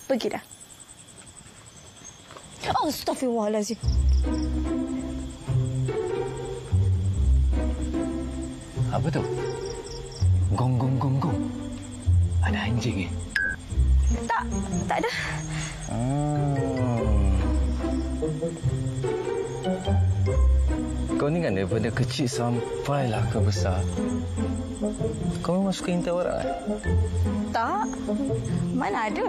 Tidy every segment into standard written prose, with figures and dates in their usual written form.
Pergi dah. Astaghfirullahalazim. Apa tu? Gong, gong, gong, gong. Ada anjing Tak ada. Kau ni kan daripada kecil sampailah ke besar. Kau memang suka intai orang Tak. Mana ada?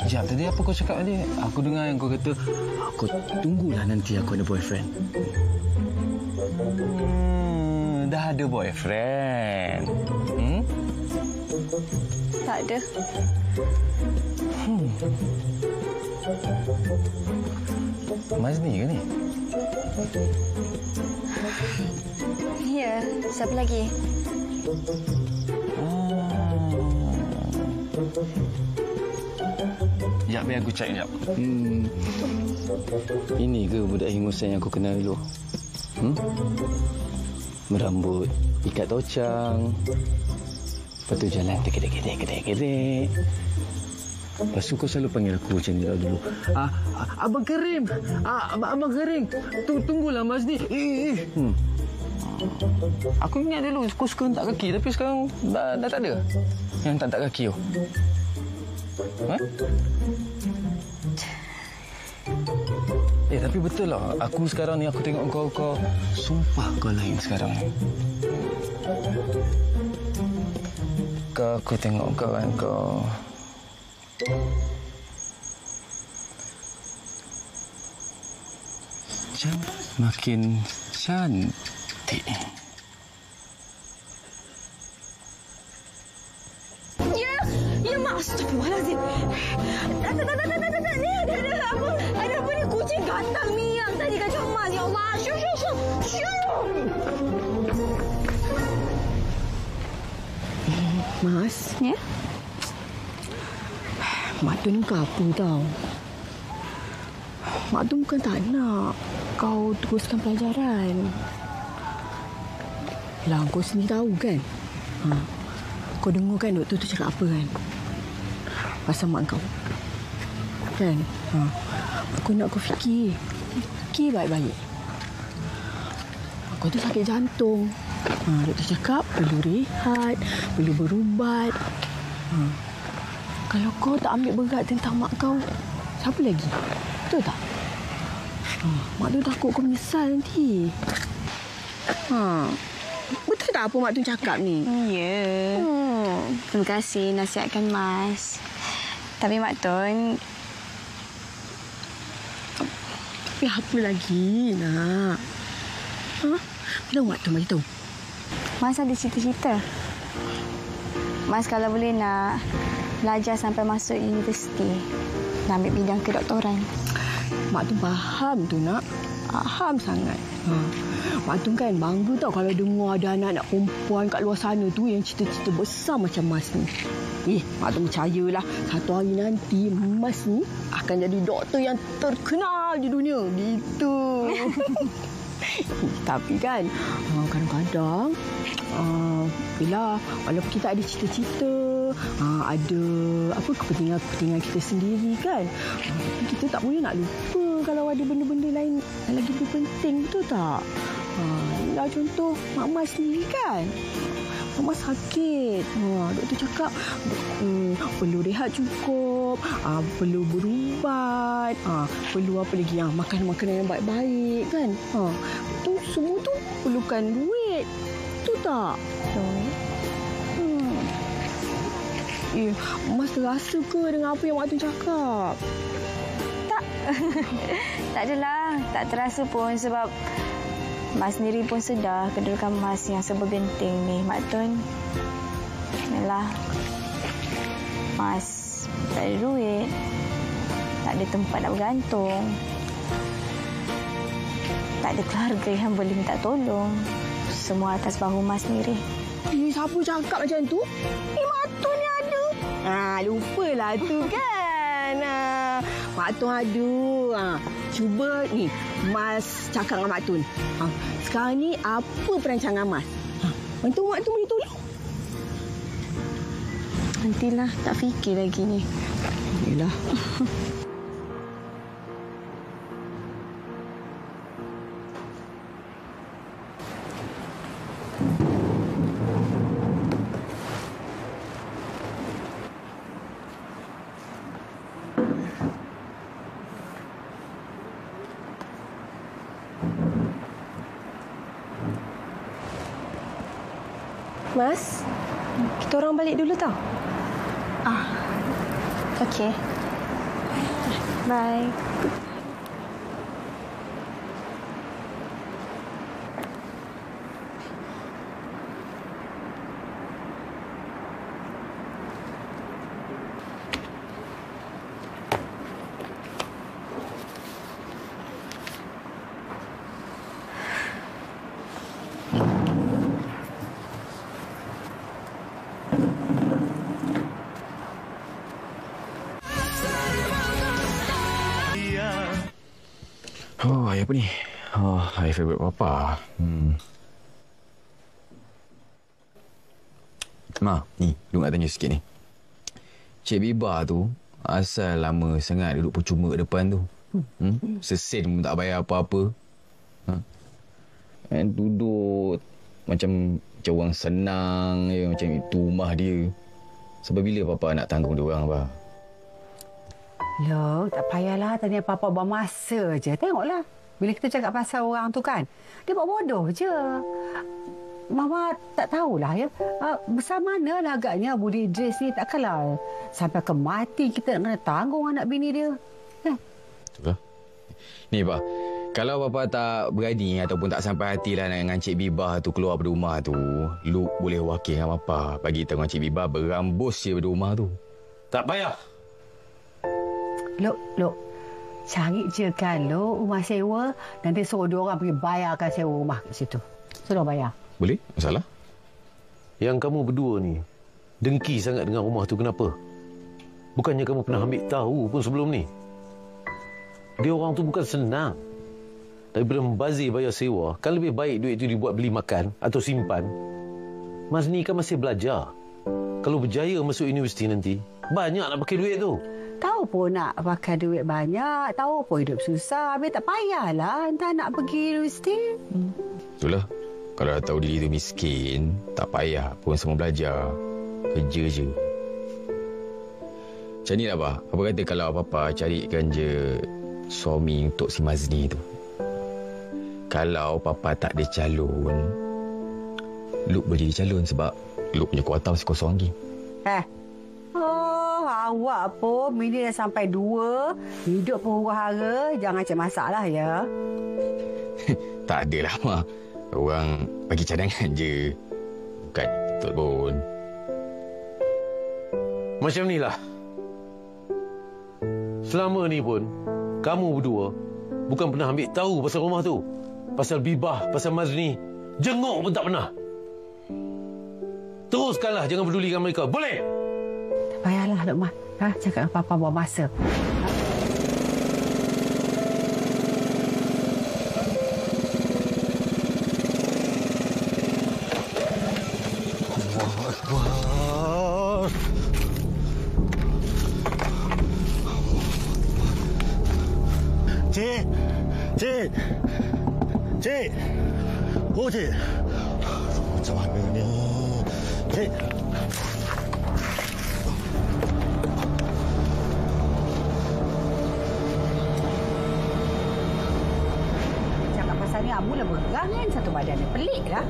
Sekejap, tadi apa kau cakap tadi? Aku dengar yang kau kata, aku tunggulah nanti aku ada boyfriend. Dah ada boyfriend? Tak ada. Mazni ke ni? Ya, siapa lagi? Sekejap, biar aku cek sekejap. Ini ke budak hingusan yang aku kenal dulu? Berambut ikat tocang. Lepas tu jalan kedek. Lepas tu kau selalu panggil aku macam ni dulu. Abang Karim. Abang Karim. Tunggulah Mas ni. Aku ingat dulu kau suka hentak kaki. Tapi sekarang dah tak ada yang hentak kaki tu. Tapi betul lah. Aku sekarang ni, aku tengok kau sumpah kau lain sekarang ni. Aku tengok kau kan, kau makin cantik. Ya, Mak. Astagfirullahalazim. Tak. Ni ada apa? Ada apa ni? Kucing gantang ni yang tadi kacau Mas. Ya Allah. Syuh. Mas. Ya? Mak Tun kau apa tau? Mak Tun bukan tak nak kau teruskan pelajaran. Lah, kau sendiri tahu kan? Kau dengar kan doktor tu cakap apa kan? Pasal mak kau. Kan? Aku nak kau fikir. Fikir baik-baik. Kau tu sakit jantung. Doktor cakap perlu rehat, perlu berubat. Kalau kau tak ambil berat tentang mak kau, siapa lagi? Betul tak? Mak tu takut kau menyesal nanti. Betul tak apa Mak tu cakap ni? Ya. Terima kasih nasihatkan Mas. Tapi Mak Tun... Tapi apa lagi nak? Bila Mak Tun bagi tahu? Mas ada cita-cita. Mas kalau boleh nak belajar sampai masuk universiti. Nak ambil bidang kedoktoran. Mak Tun faham tu nak. Faham sangat. Mak Tun kan bangga tau kalau dengar ada anak-anak perempuan kat luar sana tu yang cita-cita besar macam Mas ni. Mak Tun percayalah satu hari nanti Mas ni akan jadi doktor yang terkenal di dunia. Gitu. Tapi kan kadang-kadang bila walaupun kita ada cita-cita, ada apa kepentingan kita sendiri kan, kita tak boleh nak lupa kalau ada benda-benda lain yang lagi lebih penting, betul tak? Lah contoh Mak Mas sendiri kan, Mak Mas sakit, doktor cakap perlu rehat cukup, perlu berubat, perlu apa lagi, makan-makanan yang baik-baik kan. Tu semua tu perlukan duit, betul tak? Mas terasa ke dengan apa yang Mak tu cakap? Tak. Tak adalah. Tak terasa pun sebab Mas sendiri pun sedar kedudukan Mas yang serba genting ni, Mak Tun. Yalah. Mas tak ada duit. Tak ada tempat nak bergantung. Tak ada keluarga yang boleh minta tolong. Semua atas bahu Mas sendiri. Siapa cakap macam tu? Mak Tun ni ada. Lupalah tu kan. Mak Tun ada. Cuba ni Mas cakap dengan Mak Tun. Sekarang ni apa perancangan Mas? Untuk Mak Tun boleh tolong. Nantilah, tak fikir lagi ni. Yelah. Mas, kita orang balik dulu tau. Okey. Bye. Oh, air apa ni? Oh, air favourite Papa. Ma, ni, lu nak tanya sikit ni. Cik Biba tu, asal lama sangat duduk percuma kat depan tu. Sesen pun tak bayar apa-apa. Duduk macam orang senang je, macam itu rumah dia. Sampai bila Papa nak tanggung dia orang, Abah? Loh, tak payahlah tanya Papa buang masa je. Tengoklah. Bila kita cakap pasal orang tu kan, dia buat bodoh je. Mama tak tahulah ya. Besar manalah agaknya Budi Idris ni. Takkanlah sampai ke mati kita nak kena tanggung anak bini dia. Itulah. Ni, Pak. Kalau Papa tak berani ataupun tak sampai hatilah dengan Cik Bibah tu keluar dari rumah tu, lu boleh wakil dengan Papa. Bagi tahu Cik Bibah berambus je dari rumah tu. Tak payah. Lok. Cari je kan, Lok, rumah sewa. Nanti suruh dia orang pergi bayarkan sewa rumah kat situ. Suruh bayar. Boleh? Masalah? Yang kamu berdua ni dengki sangat dengan rumah tu kenapa? Bukannya kamu pernah ambil tahu pun sebelum ni? Dia orang tu bukan senang. Daripada membazir bayar sewa, kan lebih baik duit itu dibuat beli makan atau simpan. Mazni kan masih belajar. Kalau berjaya masuk universiti nanti, banyak nak pakai duit tu. Tahu pun nak pakai duit banyak. Tahu pun hidup susah. Habis tak payahlah entah nak pergi universiti. Itulah. Kalau dah tahu diri tu miskin, tak payah pun semua belajar. Kerja je. Macam ni lah, Abah. Apa kata kalau Papa carikan je suami untuk si Mazni tu? Kalau Papa tak ada calon, Luke boleh jadi calon sebab Luke punya kuota masih kosong lagi. Awak pun bini dah sampai 2. Hidup pun huru-hara. Jangan cek masalah ya. Tak adalah, Ma. Orang bagi cadangan je. Bukan betul pun. Macam ni lah. Selama ni pun, kamu berdua bukan pernah ambil tahu pasal rumah tu. Pasal Bibah, pasal Mazni. Jenguk pun tak pernah. Teruskanlah jangan pedulikan mereka. Boleh? Tak payahlah, Luqman. Cakap dengan Papa buang masa. Cik! Oh, Cik! Macam mana ni? Cik! Cakap pasal ni, mula berang kan satu badan ni. Pelik lah.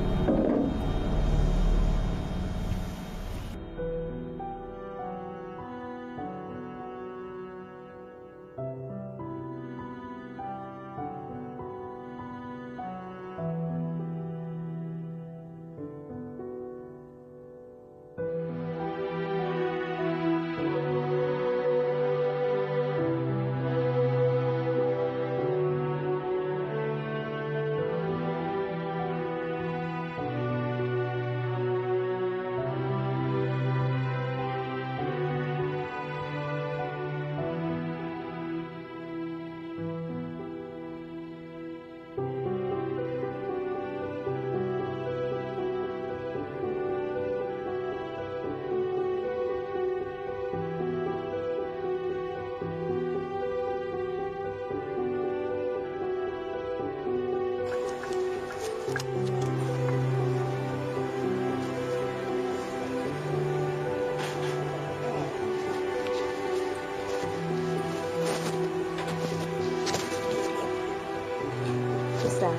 besar.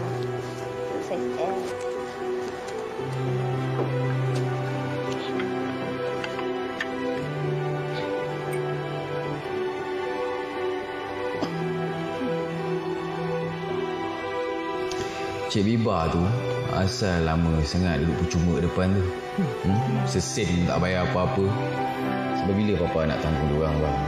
Saya. Cik Biba tu asal lama sangat duduk percuma depan tu. Sesen tak bayar apa-apa. Sebab bila papa nak tanggung diorang bang?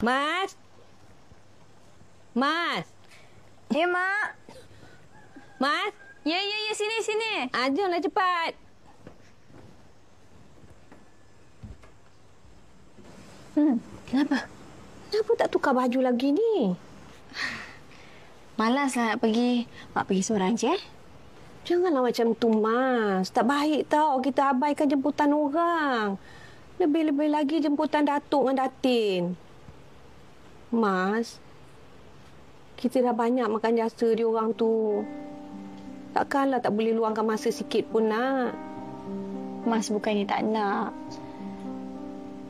Mas? Mas? Ya, Mak. Mas? Ya, sini. Jomlah cepat. Kenapa? Kenapa tak tukar baju lagi ni? Malaslah nak pergi. Mak pergi seorang je. Janganlah macam tu, Mas. Tak baik tau kita abaikan jemputan orang. Lebih-lebih lagi jemputan Datuk dengan Datin. Mas, kita dah banyak makan jasa dia orang tu. Takkanlah tak boleh luangkan masa sikit pun nak. Mas bukannya tak nak.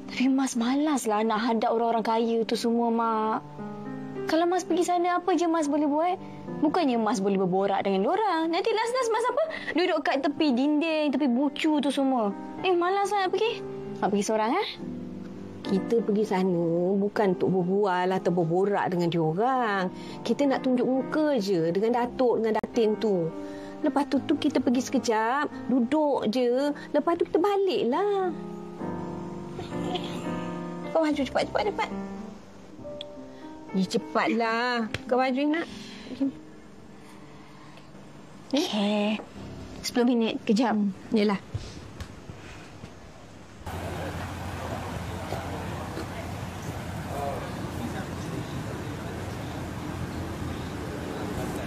Tapi Mas malaslah nak hadap orang-orang kaya tu semua, Mak. Kalau Mas pergi sana, apa je Mas boleh buat? Bukannya Mas boleh berborak dengan diorang. Nanti last-last Mas apa? Duduk kat tepi dinding, tepi bucu tu semua. Malaslah nak pergi. Mak pergi seorang, Kita pergi sana bukan untuk berbual atau berborak dengan diorang. Kita nak tunjuk muka je dengan Datuk, dengan Datin tu. Lepas tu kita pergi sekejap, duduk je. Lepas tu kita baliklah. Kau baju cepat. Cepatlah. Kau baju nak. Okey. 10 minit, kejap. Yalah.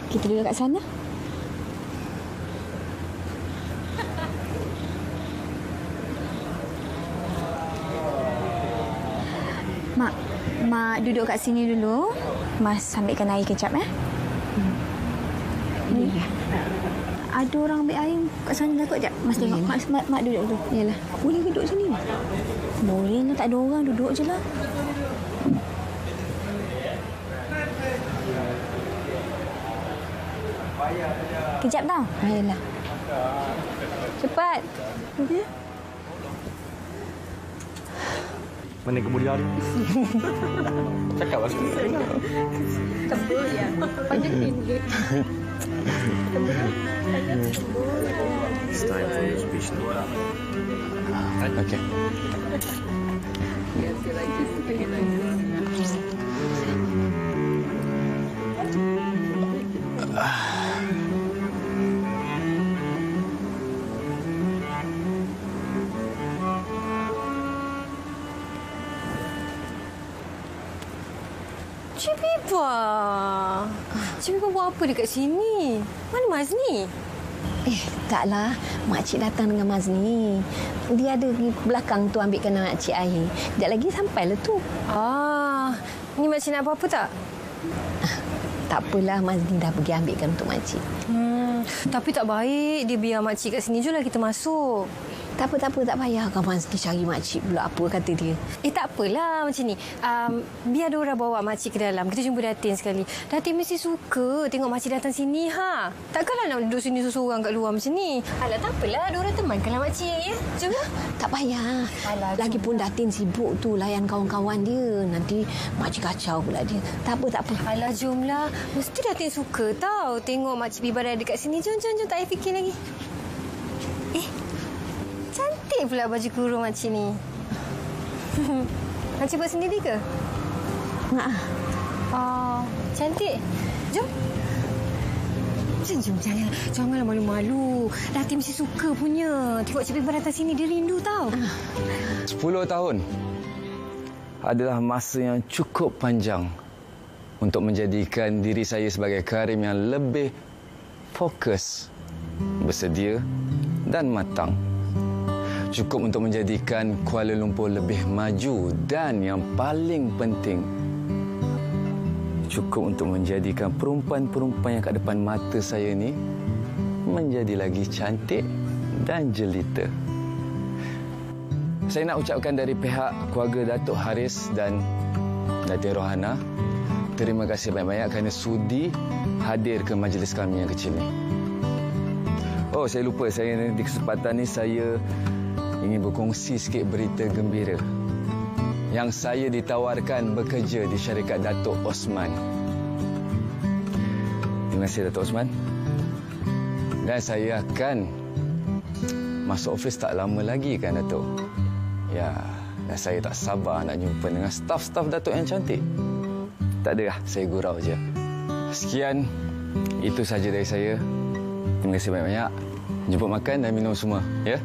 Kita duduk kat sana. Mak duduk kat sini dulu. Mas ambilkan air kejap, Ni. Ada orang ambil air kat sana kot. Sekejap. Mas tengok. Mak duduk dulu. Yalah. Boleh duduk sini? Boleh lah. Tak ada orang. Duduk je lah. Kejap tau. Ayolah. Cepat. Okay. Mana kemudian hari? Cakap lah. Tebal ya. Panjang tinggi. It's time for your speech now. Okay. Cik Biba. Cik Biba buat apa dekat sini? Mana Mazni? Taklah. Makcik datang dengan Mazni. Dia ada di belakang tu ambilkan makcik air. Sekejap lagi sampailah tu. Ni makcik nak apa-apa tak? Tak apalah, Mazni dah pergi ambilkan untuk makcik. Tapi tak baik dia biar makcik kat sini je lah kita masuk. Tak apa, tak payah kau Mazni cari makcik pula apa kata dia. Tak apalah macam ni. Biar dia orang bawa makcik ke dalam. Kita jumpa Datin sekali. Datin mesti suka tengok makcik datang sini, Takkanlah nak duduk sini seorang kat luar macam ni. Alah, tak apalah. Dia orang temankanlah makcik, ya. Jomlah. Tak payah. Lagipun Datin sibuk tu layan kawan-kawan dia. Nanti makcik kacau pula dia. Tak apa. Alah, jomlah. Mesti Datin suka tau tengok makcik Biba ada dekat sini. Jom. Tak payah fikir lagi. Cantik pula baju kurung makcik ni. Makcik buat sendiri ke? Cantik. Jom. Jom. Janganlah malu-malu. Datin mesti suka punya. Tengok Cik Bibah datang sini, dia rindu tau. 10 tahun adalah masa yang cukup panjang untuk menjadikan diri saya sebagai Karim yang lebih fokus, bersedia dan matang. Cukup untuk menjadikan Kuala Lumpur lebih maju dan yang paling penting, cukup untuk menjadikan perempuan-perempuan yang kat depan mata saya ni menjadi lagi cantik dan jelita. Saya nak ucapkan dari pihak keluarga Datuk Haris dan Datin Rohana, terima kasih banyak-banyak kerana sudi hadir ke majlis kami yang kecil ni. Oh, saya lupa, saya di kesempatan ni saya ingin berkongsi sikit berita gembira. Yang saya ditawarkan bekerja di syarikat Datuk Osman. Terima kasih Datuk Osman. Dan saya akan masuk ofis tak lama lagi kan Datuk? Ya, dan saya tak sabar nak jumpa dengan staf-staf Datuk yang cantik. Tak ada lah, saya gurau je. Sekian, itu saja dari saya. Terima kasih banyak-banyak. Jemput makan dan minum semua, ya?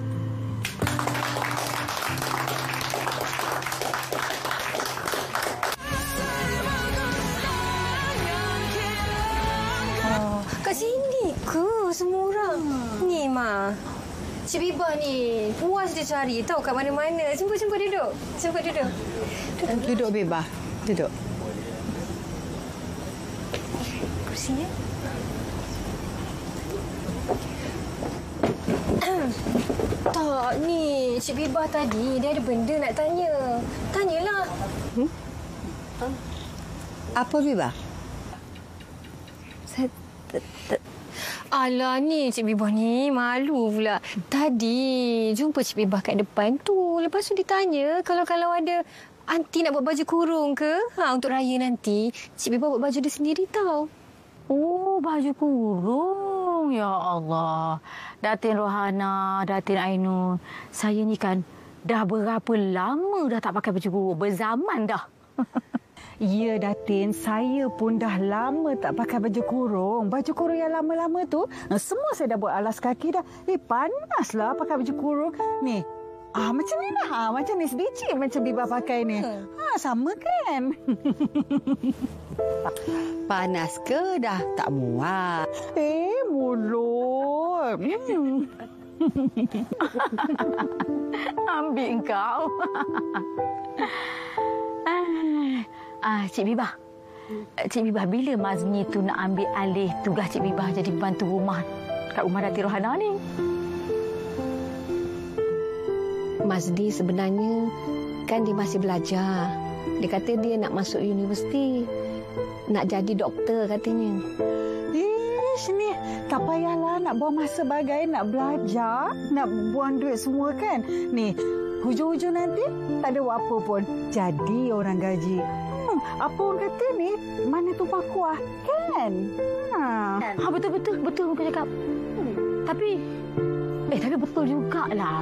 Kat sini ke semua orang? Ni, Ma. Cik Bibah ni puas dia cari tahu kat mana-mana. Jumpa duduk. Duduk Bibah. Duduk. Kursi ya. Tak, ni Cik Bibah tadi dia ada benda nak tanya. Tanyalah. Apa Bibah? Saya Alah ni Cik Bibah ni malu pula. Tadi jumpa Cik Bibah kat depan tu. Lepas tu ditanya kalau ada anti nak buat baju kurung ke? Untuk raya nanti Cik Bibah buat baju dia sendiri tau. Oh, baju kurung. Ya Allah. Datin Rohana, Datin Ainun. Saya ni kan dah berapa lama dah tak pakai baju kurung. Berzaman dah. Ya, Datin. Saya pun dah lama tak pakai baju kurung. Baju kurung yang lama-lama tu, semua saya dah buat alas kaki dah. Panaslah pakai baju kurung. Ni, macam ni lah. Macam ni sedikit macam Bibah pakai ni. Sama kan? Panas ke dah tak muat? Mulut. Ambil kau. Cik Bibah. Cik Bibah, bila Mazni tu nak ambil alih tugas Cik Bibah jadi pembantu rumah kat rumah Datin Rohana ni? Mazni sebenarnya kan dia masih belajar. Dia kata dia nak masuk universiti. Nak jadi doktor katanya. Ni tak payahlah nak buang masa bagai nak belajar, nak buang duit semua kan. Ni, hujung-hujung nanti tak ada apa pun. Jadi orang gaji. Apa orang kata ni, mana tumpah kuah, kan? Betul muka cakap. Tapi betul jugalah.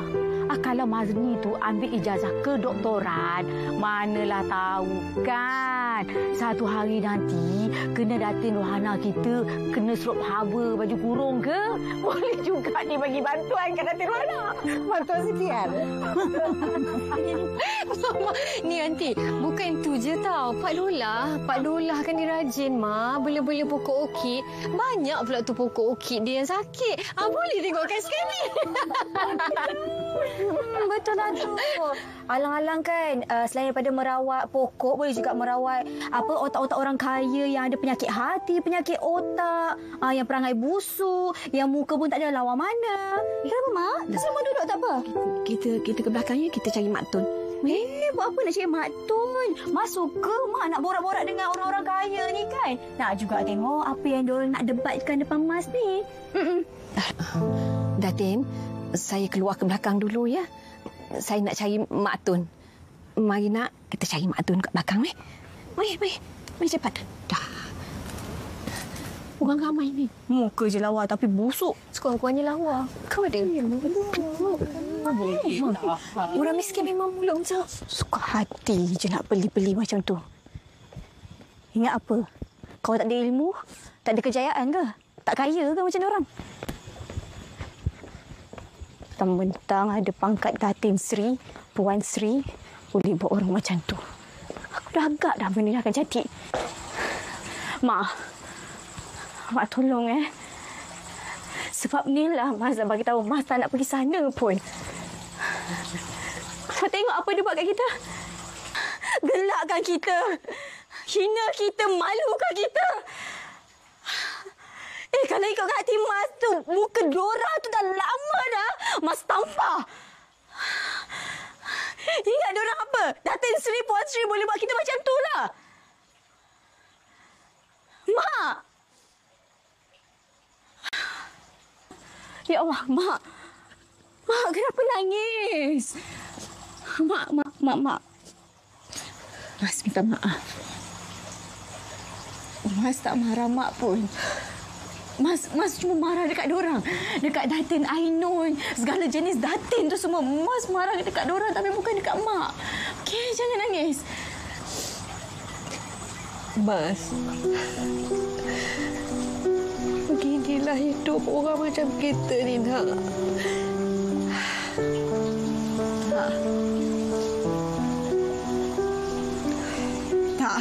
Kalau Mazni tu ambil ijazah kedoktoran, manalah tahu kan. Satu hari nanti kena Datin Rohana kita kena serop haba baju kurung ke? Boleh juga ni bagi bantuan kat Datin Rohana. Bantuan sikit kan? Mama, ni aunty, bukan tu je tau. Pak Dolah kan dia rajin, Ma. Bela-bela pokok orkid. Banyak pula tu pokok orkid dia yang sakit. Boleh tengokkan sekali. Betul lah tu. Alang-alang kan, selain daripada merawat pokok, boleh juga merawat otak-otak orang kaya yang ada penyakit hati, penyakit otak, yang perangai busuk, yang muka pun tak ada lawan mana. Kenapa, Mak? Semua duduk tak apa? Kita ke belakangnya, kita cari Mak Tun. Buat apa nak cari Mak Tun? Mak suka Mak nak borak-borak dengan orang-orang kaya ni kan. Nak juga tengok apa yang diorang nak debatkan depan Mas ni. Datin, saya keluar ke belakang dulu ya. Saya nak cari Mak Tun. Mari nak kita cari Mak Tun kat belakang. Mari cepat. Dah. Orang ramai ni. Muka je lawa tapi busuk. Sekurang-kurangnya lawa. Kau ada? Orang miskin memang mulut macam Suka hati je nak beli-beli macam tu. Ingat apa? Kau tak ada ilmu? Tak ada kejayaan ke? Tak tak kaya ke macam orang? Mentang-mentang ada pangkat Datin Sri, Puan Sri, boleh buat orang macam tu. Aku dah agak dah benda ni akan jadi. Mak tolong Sebab ni lah Mas dah bagi tahu Mas tak nak pergi sana pun. Kau tengok apa dia buat kat kita. Gelakkan kita. Hina kita, malukan kita. Kalau ikut hati Mas tu, muka Dora tu dah lama dah Mas tampar. Ingat diorang apa? Datin Sri, Puan Sri boleh buat kita macam tu lah. Mak! Ya Allah, Mak. Mak, kenapa nangis? Mak. Mas minta maaf. Mas tak marah Mak pun. Mas cuma marah dekat dorang. Dekat Datin Ainun. Segala jenis Datin tu semua. Mas marah dekat dorang tapi bukan dekat Mak. Okey, jangan nangis. Mas, beginilah hidup orang macam kita ni, nak. Tak.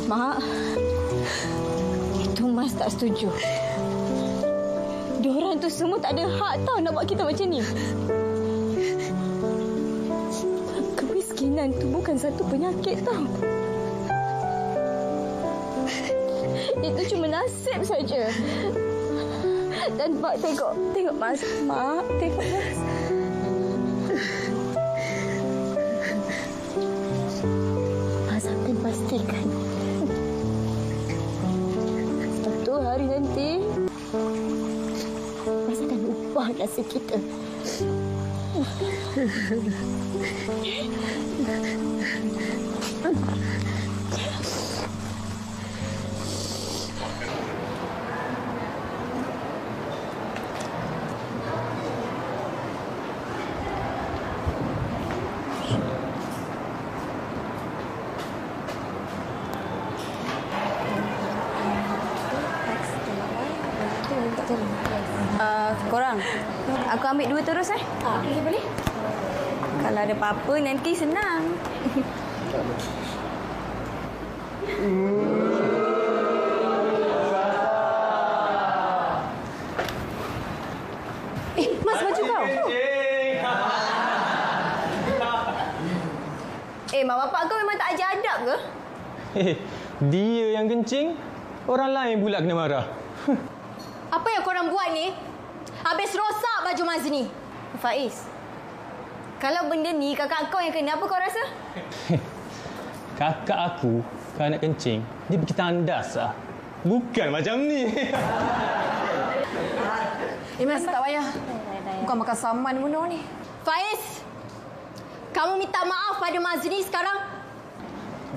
Mak, itu Mas tak setuju. Diorang tu semua tak ada hak tau nak buat kita macam ni. Kemiskinan tu bukan satu penyakit tau. Itu cuma nasib saja. Dan Mak tengok Mas. Mak, tengok Mas. Mas akan pastikan satu hari nanti Mas akan ubah nasib kita. Korang, aku ambil 2 terus Okey, boleh? Kalau ada apa-apa nanti senang. Mas, baju kau. Mak bapak kau memang tak ajar adab ke? Dia yang kencing, orang lain pula kena marah. Apa yang korang buat ni? Habis rosak baju Mazni. Faiz, kalau benda ni kakak kau yang kena, apa kau rasa? Kakak aku, kalau nak kencing, dia pergi tandas lah. Bukan macam ni. Mas, tak payah. Bukan makan saman benda ni. Faiz, kamu minta maaf pada Mazni sekarang?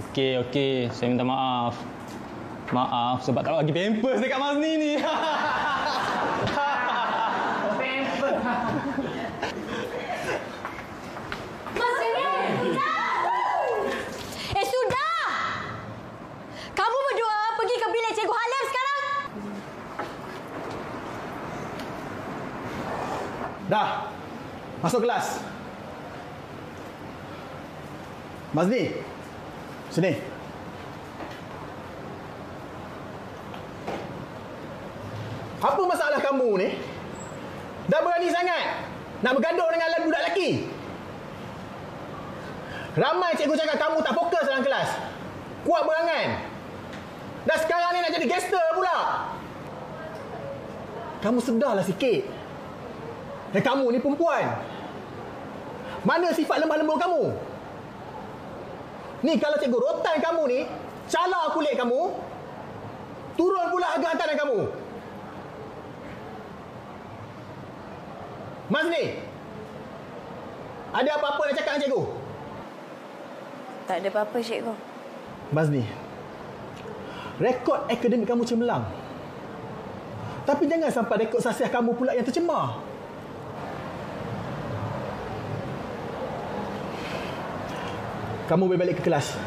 Okey. Saya minta maaf. Maaf sebab tak bagi pampers dekat Mazni ni. Sudah! Kamu berdua pergi ke bilik Cikgu Halim sekarang. Dah. Masuk kelas. Mazni. Sini. Apa masalah kamu ni? Dah berani sangat nak bergaduh dengan budak lelaki. Ramai cikgu cakap kamu tak fokus dalam kelas. Kuat berangan. Dan sekarang ni nak jadi gangster pula. Kamu sedarlah sikit. Dan kamu ni perempuan. Mana sifat lemah lembut kamu? Ni kalau cikgu rotan kamu ni, calar kulit kamu, turun pula harga hantaran kamu. Mazni, ada apa-apa nak cakap dengan cikgu? Tak ada apa-apa, cikgu. Mazni, rekod akademik kamu cemerlang. Tapi jangan sampai rekod sasiah kamu pula yang tercemar. Kamu boleh balik ke kelas.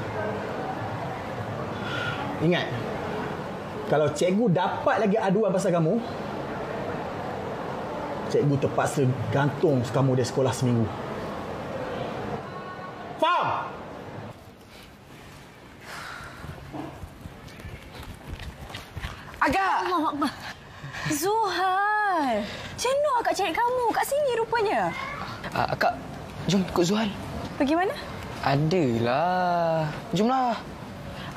Ingat, kalau cikgu dapat lagi aduan pasal kamu, cikgu terpaksa gantung kamu dari sekolah seminggu. Faham? Agak! Allah Akbar. Zuhal! Macam mana akak cari kamu? Kat sini rupanya. Akak, jom ikut Zuhal. Pergi mana? Adalah. Jomlah.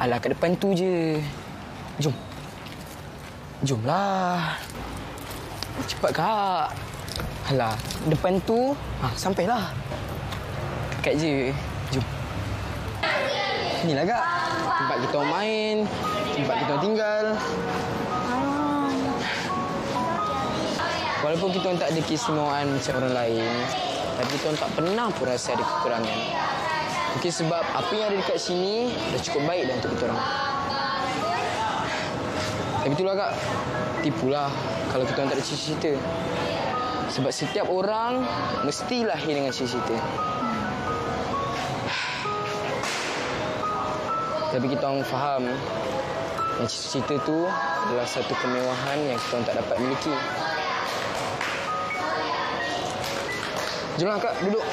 Alah, kat depan tu je. Jom. Jomlah. Cepat, Kak. Alah, depan tu. Sampailah. Dekat je. Jom. Inilah, Kak. Tempat kita orang main. Tempat kita orang tinggal. Walaupun kita orang tak ada keistimewaan macam orang lain, tapi kita orang tak pernah pun rasa ada kekurangan. Mungkin sebab apa yang ada dekat sini dah cukup baik dah untuk kita orang. Tapi itulah, Kak. Tipulah kalau kita orang tak ada cita-cita. Sebab setiap orang mesti lahir dengan cita-cita. Tapi kita orang faham yang cita-cita tu adalah satu kemewahan yang kita orang tak dapat miliki. Jomlah, Kak. Duduk.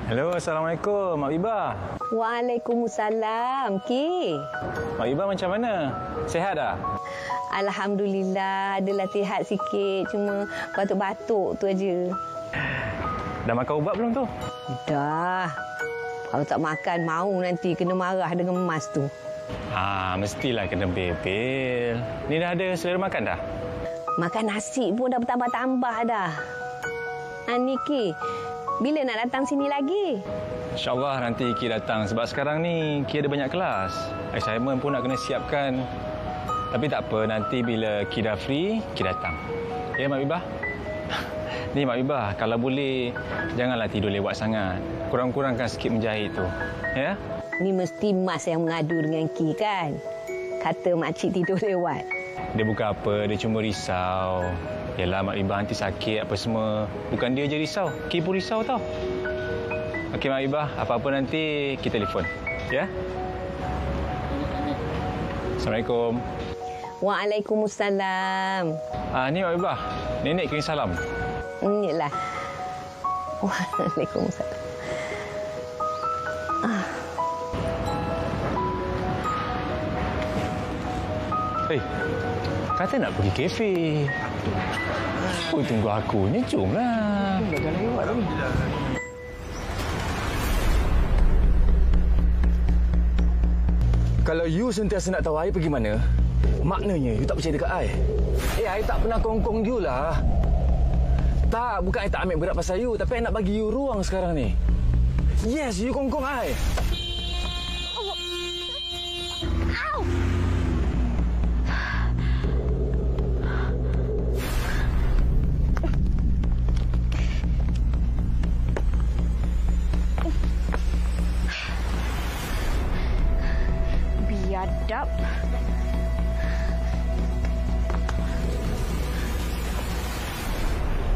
Hello, Assalamualaikum, Mak Bibah. Waalaikumsalam, Ki. Mak Bibah macam mana? Sihat dah? Alhamdulillah, ada latihan sikit. Cuma batuk-batuk tu aja. Dah makan ubat belum tu? Dah. Kalau tak makan, mau nanti kena marah dengan Mas tu. Mestilah kena bebel. Ni dah ada selera makan dah? Makan nasi pun dah bertambah-tambah dah. Ki, bila nak datang sini lagi? InsyaAllah nanti Ki datang. Sebab sekarang ni Ki ada banyak kelas. Assignment pun nak kena siapkan. Tapi tak apa, nanti bila Ki dah free, Ki datang. Ya, Mak Bibah? Ni, Mak Bibah, kalau boleh, janganlah tidur lewat sangat. Kurang-kurangkan sikit menjahit tu. Ya? Ni mesti Mas yang mengadu dengan Ki, kan? Kata makcik tidur lewat. Dia bukan apa, dia cuma risau. Yalah, Mak Bibah nanti sakit apa semua. Bukan dia je risau, Ki pun risau tau. Okey, Mak Bibah, apa-apa nanti kita telefon. Ya? Assalamualaikum. Waalaikumsalam. Ni Mak Bibah, nenek kirim salam. Inilah. Waalaikumsalam. Hei, kata nak pergi kafe. Tunggu aku ni, jomlah. Dah lewat tadi. Kalau you sentiasa nak tahu I pergi mana, maknanya you tak percaya dekat I. I tak pernah kongkong you lah. Tak, bukan I tak ambil berat pasal you, tapi I nak bagi you ruang sekarang ni. Yes, you kongkong I. Biadab.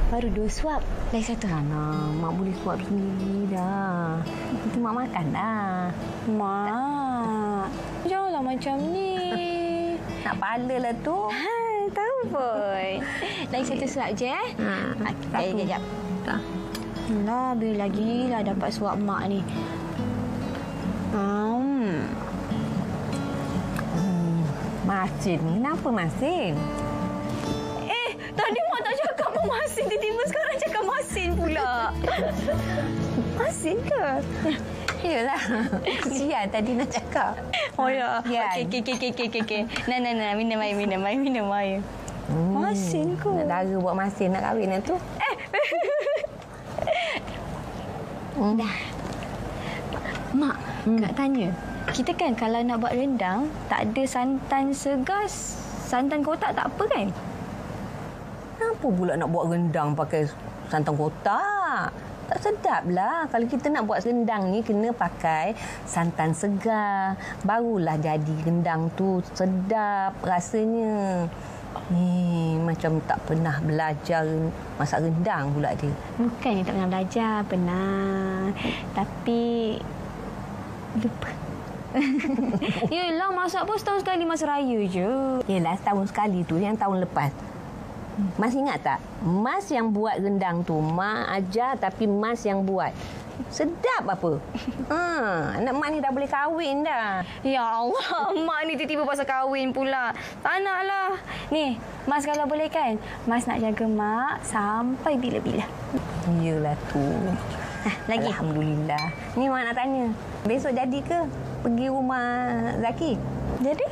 Baru 2 suap. Lagi satu. Nah, Mak boleh suap sendiri dah. Nanti Mak makan dah. Mak, janganlah macam ni. Nak pala lah tu. Tahu pun. Lagi satu suap je, Kejap. Alah, bila lagi lah dapat suap Mak ni. Masin ni kenapa Masin? Tadi Mak tak cakap Masin, tiba-tiba sekarang cakap Masin pula. Masin ke? Yalah. Kesian tadi nak cakap. Oh ya. Okey. Nah, minum air. Masin ke? Nak dara buat masin nak kahwin tu. Dah. Mak, nak tanya. Kita kan kalau nak buat rendang, tak ada santan segar, santan kotak tak apa kan? Kenapa pula nak buat rendang pakai santan kotak? Tak sedap lah. Kalau kita nak buat rendang ni, kena pakai santan segar. Barulah jadi rendang tu sedap rasanya. Macam tak pernah belajar masak rendang pula dia. Bukannya tak pernah belajar, pernah. Tapi lupa. Yelah, masak pun setahun sekali masa raya je. Yelah, setahun sekali tu yang tahun lepas. Mas ingat tak? Mas yang buat rendang tu. Mak ajar tapi Mas yang buat. Sedap apa? Anak Mak ni dah boleh kahwin dah. Ya Allah, Mak ni tiba-tiba pasal kahwin pula. Tak naklah. Ni, Mas kalau boleh kan, Mas nak jaga Mak sampai bila-bila. Iyalah tu. Lagi? Alhamdulillah. Ni Mak nak tanya. Besok jadi ke pergi rumah Zaki? Jadi?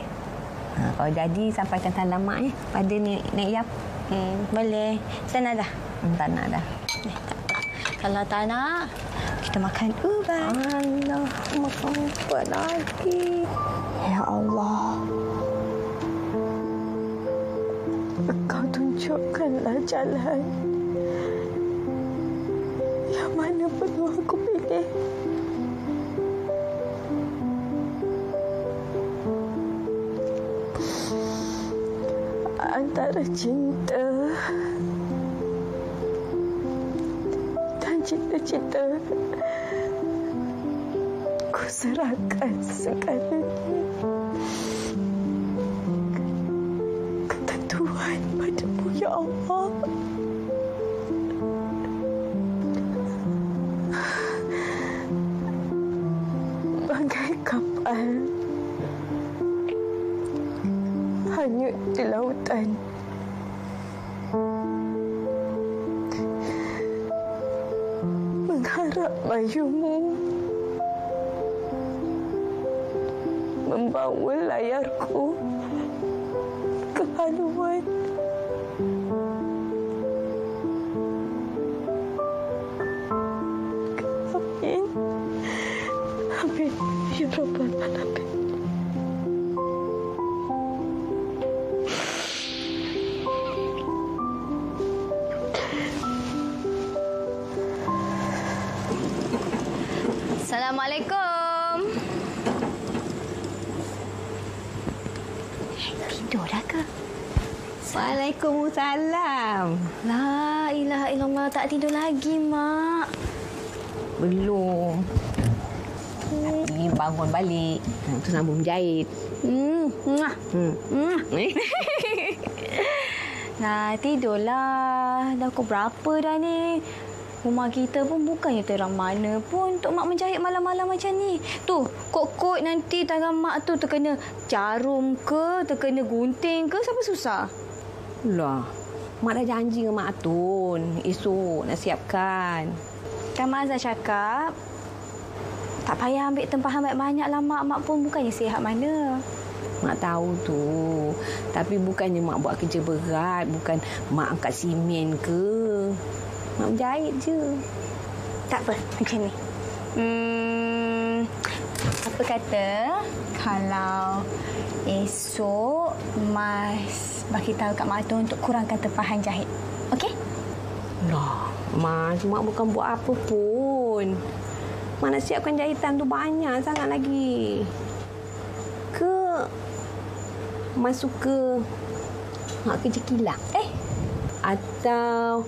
Kalau jadi, sampaikan salam Mak pada Nek Yap. Boleh. Saya nak dah. Tak nak dah. Kalau tak nak, kita makan ubat. Allah, makan ubat lagi. Ya Allah. Engkau tunjukkanlah jalan. Yang mana perlu aku pilih. Antara cinta dan cita-cita, ku serahkan segalanya. Ketentuan padamu, ya Allah. Bagai kapal hanyut di lautan, mengharap bayumu membawa layarku ke haluan. Amin. Amin. Ya Rabbal Alamin. Assalamualaikum. Tidur dah ke? Waalaikumsalam. La ilaha illallah, tak tidur lagi, Mak. Belum. Ni bangun balik. Tu sambung jahit. Nah, tidurlah. Dah pukul berapa dah ni? Rumah kita pun bukannya terang mana pun untuk Mak menjahit malam-malam macam ni. Tu, kot-kot nanti tangan Mak tu terkena jarum ke, terkena gunting ke, siapa susah? Lah, Mak dah janji dengan Mak Atun. Esok nak siapkan. Kan Mak Azhar cakap, tak payah ambil tempahan banyak-banyak lah, Mak. Mak pun bukannya sihat mana. Mak tahu tu. Tapi bukannya Mak buat kerja berat. Bukan Mak angkat simen ke. Mak menjahit je. Tak apa, macam ni. Apa kata kalau esok Mas bagi tahu kat Mak Atun untuk kurangkan tempahan jahit. Okey? Lah, Mas, Mak bukan buat apa pun. Mak nak siapkan jahitan tu banyak sangat lagi. Ke Mas suka Mak kerja kilang? Atau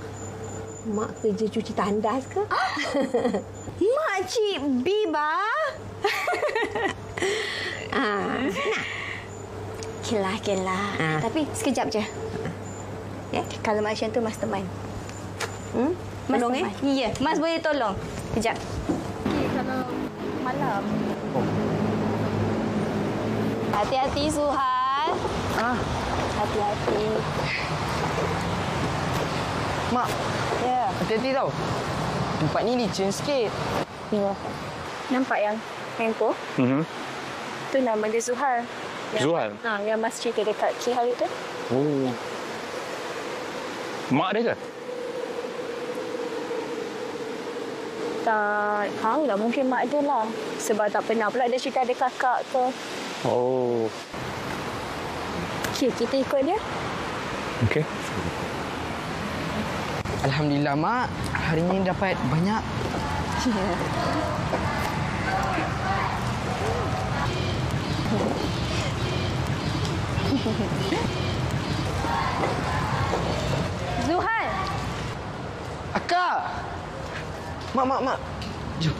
Mak kerja cuci tandas ke? Mak Cik Biba. Kelah. Tapi sekejap je. Kalau macam tu, Mas teman. Mas Tolong teman. Ya, Mas boleh tolong. Sekejap. Kalau malam. Hati-hati, Suhal. Hati-hati. Mak, Ya. hati-hati tau. Tempat ni licin sikit. Ya. Nampak yang handphone? Itu nama dia Zuhal. Zuhal? Yang Mas cerita dekat Kihal itu. Oh. Mak dia ke? Tak tahulah, mungkin mak dia lah. Sebab tak pernah pula dia cerita ada kakak ke. Oh. Okey, kita ikut dia. Okey. Alhamdulillah, Mak. Hari ini dapat banyak. Zuhal! Akak! Mak. Jom.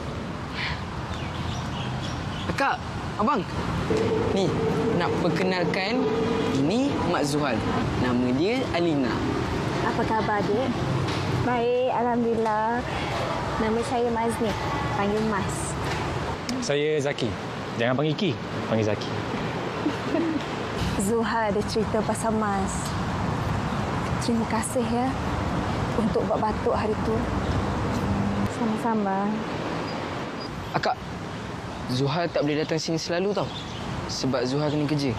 Akak, abang. Ni, nak perkenalkan, ini Mak Zuhal. Nama dia Alina. Apa khabar, Dek? Baik, Alhamdulillah. Nama saya Mazni. Panggil Mas. Saya Zaki. Jangan panggil Ki, panggil Zaki. Zuhal ada cerita pasal Mas. Terima kasih ya untuk buat batuk hari tu. Sama-sama. Akak, Zuhal tak boleh datang sini selalu tau. Sebab Zuhal kena kerja.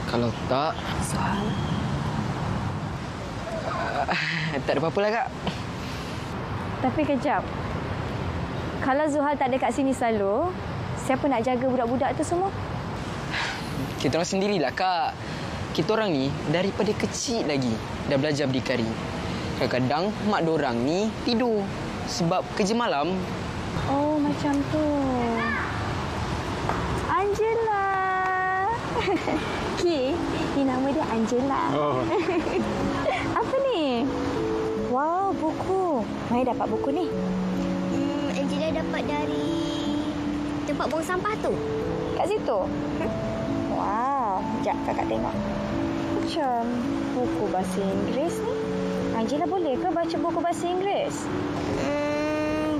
Kalau tak... Zuhal? Tak ada apa-apa lah, Kak. Tapi kejap. Kalau Zuhal tak ada kat sini selalu, siapa nak jaga budak-budak tu semua? Kita orang sendirilah, Kak. Kita orang ni daripada kecil lagi dah belajar berdikari. Kadang-kadang mak dorang ni tidur sebab kerja malam. Oh, macam tu. Angela. Ki, ni nama dia Angela. Oh. Apa ni? Wow, buku. Mana dapat buku ni? Angela dapat dari tempat buang sampah tu. Kat situ? Wow, sekejap kakak tengok. Macam buku bahasa Inggeris ni. Angela boleh ke baca buku bahasa Inggeris?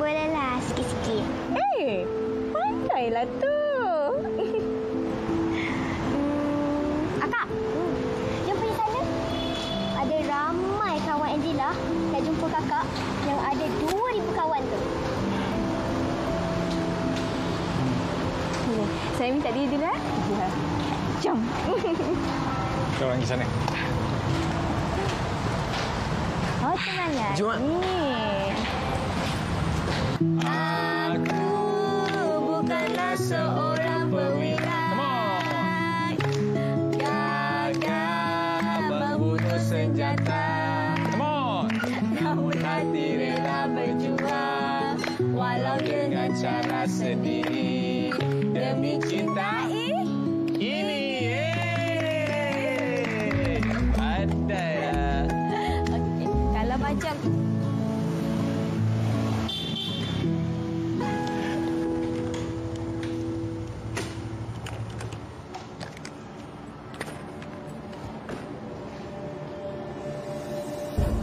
Bolehlah, sikit-sikit. Pandailah tu. Akak, jumpa di sana. Ada ramai kawan Angela nak jumpa kakak yang ada 2,000 kawan tu. Saya minta dia dulu, eh? Ya. Jom. Kita orang pergi sana. Oh, semangat. Jom. Aku bukanlah seorang pewilat. Gagah membunuh senjata. Come on. Namun hati rela berjuang. Walau dengan cara sendiri. Demi cinta ini. Ada ya. Okey, kalau macam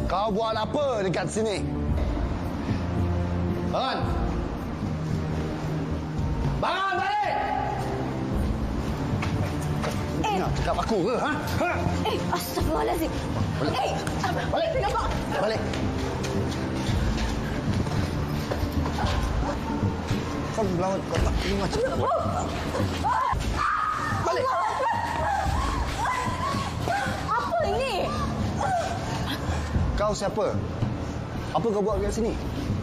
kau buat apa dekat sini? Bangun! Bangun balik! Nak cakap aku ke? Ha? Astagfirullahalazim. Balik. Balik. Nampak? Balik. Kau melawan kau tak ini macam apa? Balik. Apa ini? Kau siapa? Apa kau buat kat sini?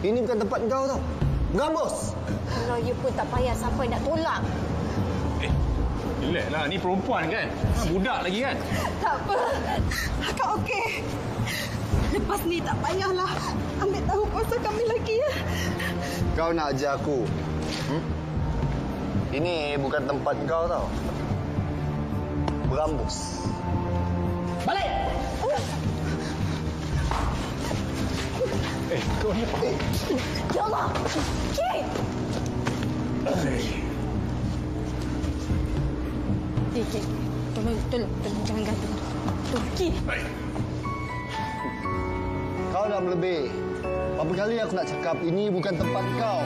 Ini bukan tempat kau tau. Gambus. Kalau you pun tak payah sampai nak tolak. Relax lah, ni perempuan kan? Budak lagi kan? Tak apa. Akak okey. Lepas ni tak payahlah ambil tahu pasal kami lagi ya. Kau nak ajar aku? Ini bukan tempat kau tau. Berambus. Balik! Kau ni... Ya Allah! Cik! Cik, tolong, jangan gantung. Cik! Kau dah melebih. Berapa kali aku nak cakap ini bukan tempat kau.